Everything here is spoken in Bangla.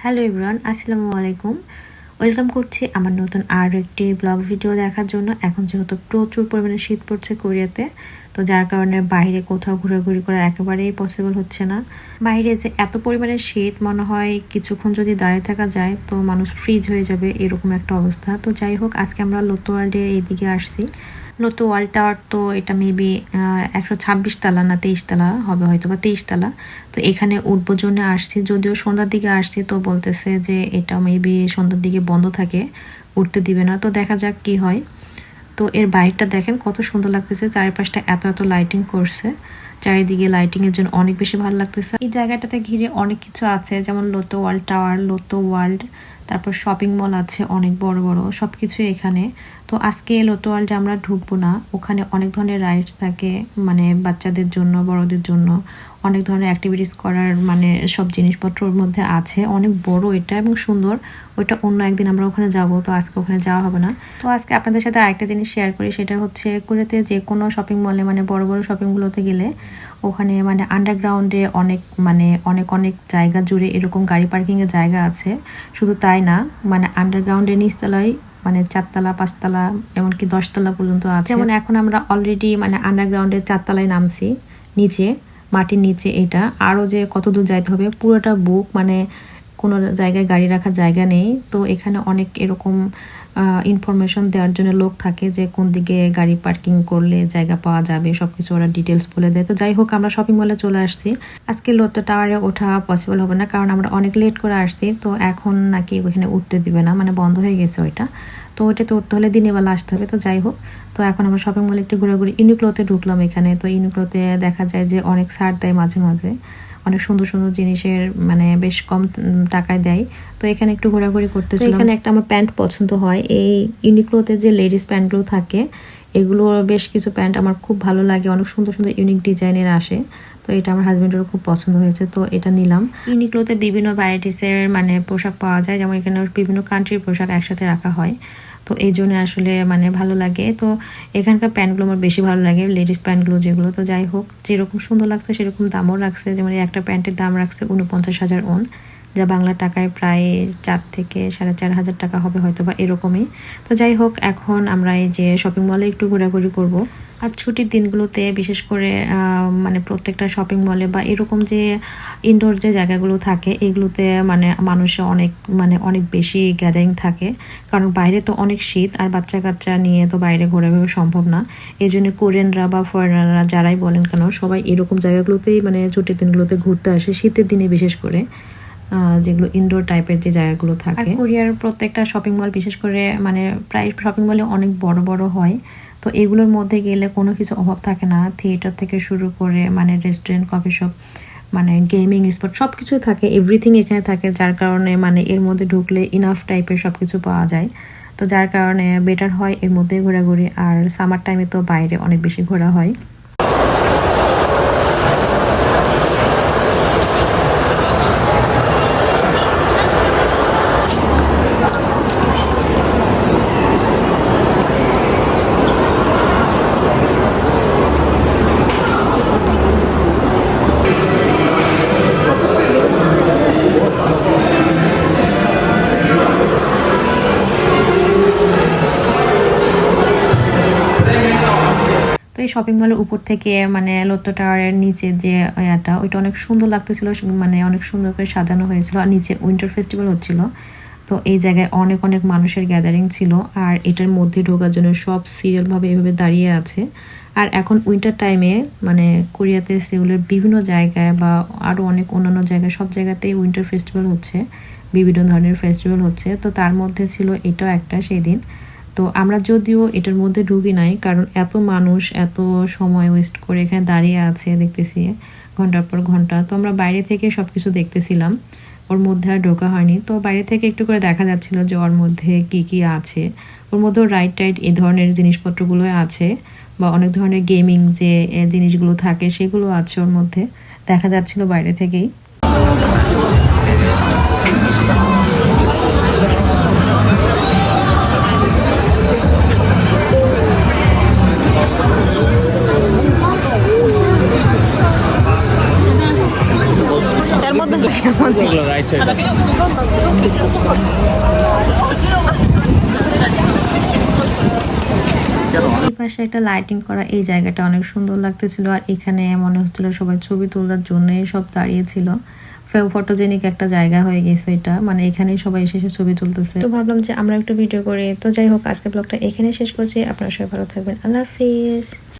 হ্যালো এভরিওয়ান, আসসালামু আলাইকুম। ওয়েলকাম করছি আমার নতুন আর একটি ব্লগ ভিডিও দেখার জন্য। এখন যেহেতু প্রচুর পরিমাণে শীত পড়ছে কোরিয়াতে, তো যার কারণে বাইরে কোথাও ঘোরাঘুরি করা একেবারেই পসিবল হচ্ছে না। বাইরে যে এত পরিমাণে শীত, মনে হয় কিছুক্ষণ যদি দাঁড়িয়ে থাকা যায় তো মানুষ ফ্রিজ হয়ে যাবে, এরকম একটা অবস্থা। তো যাই হোক, আজকে আমরা লোতো ওয়ার্ল্ডের এইদিকে আসছি। লোতো ওয়ার্ল্ড টাওয়ার তো এটা মেবি 126 তালা না 23 তালা হবে, হয়তো বা 23 তালা। তো এখানে উঠবোর জন্য আসছি, যদিও সন্ধ্যার দিকে আসছি, তো বলতেছে যে এটা মেবি সন্ধ্যার দিকে বন্ধ থাকে, উঠতে দিবে না। তো দেখা যাক কি হয়। তো এর বাইরটা দেখেন কত সুন্দর লাগতেছে, চারিপাশটা এত এত লাইটিং করছে, চারিদিকে লাইটিং এর জন্য অনেক বেশি ভালো লাগতেছে। এই জায়গাটাতে ঘিরে অনেক কিছু আছে, যেমন লোতো ওয়ার্ল্ড টাওয়ার, লোতো ওয়ার্ল্ড, তারপর শপিং মল আছে অনেক বড় বড়, সব কিছুই এখানে। তো আজকে লোতো ওয়ার্ল্ডে আমরা ঢুকবো না, ওখানে অনেক ধরনের রাইডস থাকে, মানে বাচ্চাদের জন্য, বড়দের জন্য অনেক ধরনের অ্যাক্টিভিটিস করার মানে সব জিনিসপত্র ওর মধ্যে আছে। অনেক বড় এটা এবং সুন্দর। ওইটা অন্য একদিন আমরা ওখানে যাব, তো আজকে ওখানে যাওয়া হবে না। তো আজকে আপনাদের সাথে আরেকটা জিনিস শেয়ার করি, সেটা হচ্ছে কোরিয়াতে যে কোনো শপিং মলে, মানে বড় বড় শপিংগুলোতে গেলে ওখানে মানে আন্ডারগ্রাউন্ডে অনেক অনেক জায়গা জুড়ে এরকম গাড়ি পার্কিংয়ের জায়গা আছে। শুধু তাই না, মানে আন্ডারগ্রাউন্ডের নিচতলায় মানে 4 তালা 5 তালা এমনকি 10 তালা পর্যন্ত আছে। যেমন এখন আমরা অলরেডি মানে আন্ডারগ্রাউন্ডের 4 তালায় নামছি, নিচে মাটির নিচে। এটা আরও যে কত দূর যাইতে হবে পুরোটা বুক, মানে কোনো জায়গায় গাড়ি রাখার জায়গা নেই। তো এখানে অনেক এরকম ইনফরমেশন দেওয়ার জন্য লোক থাকে, যে কোন দিকে গাড়ি পার্কিং করলে জায়গা পাওয়া যাবে, সব কিছু ওরা ডিটেলস বলে দেয়। তো যাই হোক, আমরা শপিং মলে চলে আসছি। আজকে লোতো টাওয়ারে ওঠা পসিবল হবে না, কারণ আমরা অনেক লেট করে আসছি। তো এখন নাকি ওখানে উঠতে দিবে না, মানে বন্ধ হয়ে গেছে ওইটা। তো ওইটাতে উঠতে হলে দিনের বেলা আসতে হবে। তো যাই হোক, তো এখন আমরা শপিং মলে একটু ঘোরাঘুরি, ইউনিক্লোতে ঢুকলাম এখানে। তো ইউনিক্লোতে দেখা যায় যে অনেক ছাড় দেয় মাঝে মাঝে, অনেক সুন্দর সুন্দর জিনিসের মানে বেশ কম টাকায় দেয়। তো এখানে একটু ঘোরাঘুরি করতেছিলাম। এখানে একটা আমার প্যান্ট পছন্দ হয়, এই ইউনিক্লোতে যে লেডিস প্যান্টগুলো থাকে, এগুলো বেশ কিছু প্যান্ট আমার খুব ভালো লাগে, অনেক সুন্দর সুন্দর ইউনিক ডিজাইনের আসে। তো এটা আমার হাজবেন্ডেরও খুব পছন্দ হয়েছে, তো এটা নিলাম। ইউনিক্লোতে বিভিন্ন ভ্যারাইটিসের মানে পোশাক পাওয়া যায়, যেমন এখানে বিভিন্ন কান্ট্রির পোশাক একসাথে রাখা হয়। তো এই জন্য আসলে মানে ভালো লাগে। তো এখানকার প্যান্টগুলো আমার বেশি ভালো লাগে, লেডিস প্যান্টগুলো যেগুলো। তো যাই হোক, যেরকম সুন্দর লাগছে সেরকম দামও রাখছে। যেমন একটা প্যান্টের দাম রাখছে 49,000 ওন, যা বাংলা টাকায় প্রায় 4 থেকে 4,500 টাকা হবে হয়তো বা এরকমই। তো যাই হোক, এখন আমরা এই যে শপিং মলে একটু ঘোরাঘুরি করব। আর ছুটির দিনগুলোতে বিশেষ করে মানে প্রত্যেকটা শপিং মলে বা এরকম যে ইনডোর যে জায়গাগুলো থাকে, এগুলোতে মানে মানুষের অনেক বেশি গ্যাদারিং থাকে, কারণ বাইরে তো অনেক শীত, আর বাচ্চা কাচ্চা নিয়ে তো বাইরে ঘোরাভাবে সম্ভব না। এই জন্য কোরিয়ানরা বা ফরেনাররা যারাই বলেন কেন, সবাই এরকম জায়গাগুলোতেই মানে ছুটির দিনগুলোতে ঘুরতে আসে, শীতের দিনে বিশেষ করে, যেগুলো ইনডোর টাইপের যে জায়গাগুলো থাকে। কোরিয়ার প্রত্যেকটা শপিং মল বিশেষ করে মানে প্রায় শপিং মলে অনেক বড় বড় হয়। তো এগুলোর মধ্যে গেলে কোনো কিছু অভাব থাকে না, থিয়েটার থেকে শুরু করে মানে রেস্টুরেন্ট, কফি শপ, মানে গেমিং স্পট, সব কিছু থাকে, এভরিথিং এখানে থাকে। যার কারণে মানে এর মধ্যে ঢুকলে ইনাফ টাইপের সব কিছু পাওয়া যায়। তো যার কারণে বেটার হয় এর মধ্যে ঘোরাঘুরি। আর সামার টাইমে তো বাইরে অনেক বেশি ঘোরা হয়। তো এই শপিং মলের উপর থেকে মানে লোতো টাওয়ারের নিচে যে ইয়াটা, ওইটা অনেক সুন্দর লাগতেছিল, মানে অনেক সুন্দর করে সাজানো হয়েছিল। আর নিচে উইন্টার ফেস্টিভ্যাল হচ্ছিল, তো এই জায়গায় অনেক অনেক মানুষের গ্যাদারিং ছিল। আর এটার মধ্যে ঢোকার জন্য সব সিরিয়ালভাবে এভাবে দাঁড়িয়ে আছে। আর এখন উইন্টার টাইমে মানে কোরিয়াতে সেউলের বিভিন্ন জায়গায় বা আরও অনেক অন্যান্য জায়গায়, সব জায়গাতেই উইন্টার ফেস্টিভ্যাল হচ্ছে, বিভিন্ন ধরনের ফেস্টিভ্যাল হচ্ছে। তো তার মধ্যে ছিল এটাও একটা সেই দিন। তো আমরা যদিও এটার মধ্যে ঢুকি নাই, কারণ এত মানুষ এত সময় ওয়েস্ট করে এখানে দাঁড়িয়ে আছে দেখতেছি ঘন্টার পর ঘন্টা। তো আমরা বাইরে থেকে সব কিছু দেখতেছিলাম, ওর মধ্যে আর ঢোকা হয়নি। তো বাইরে থেকে একটু করে দেখা যাচ্ছিল যে ওর মধ্যে কি কি আছে। ওর মধ্যেও রাইড টাইড এই ধরনের জিনিসপত্রগুলো আছে, বা অনেক ধরনের গেমিং যে জিনিসগুলো থাকে সেগুলো আছে ওর মধ্যে, দেখা যাচ্ছিল বাইরে থেকেই। হচ্ছে এটা। এই পাশে একটা লাইটিং করা এই জায়গাটা অনেক সুন্দর লাগতেছিল, আর এখানে মনে হচ্ছিল সবাই ছবি তোলার জন্যই সব দাঁড়িয়েছিল। ফটোজেনিক একটা জায়গা হয়ে গেছে এটা, মানে এখানেই সবাই এসে এসে ছবি তুলতেছে। তো ভাবলাম যে আমরা একটু ভিডিও করি। তো যাই হোক, আজকে ব্লগটা এখানে শেষ করছি। আপনারা সবাই ভালো থাকবেন। আল্লাহ হাফিজ।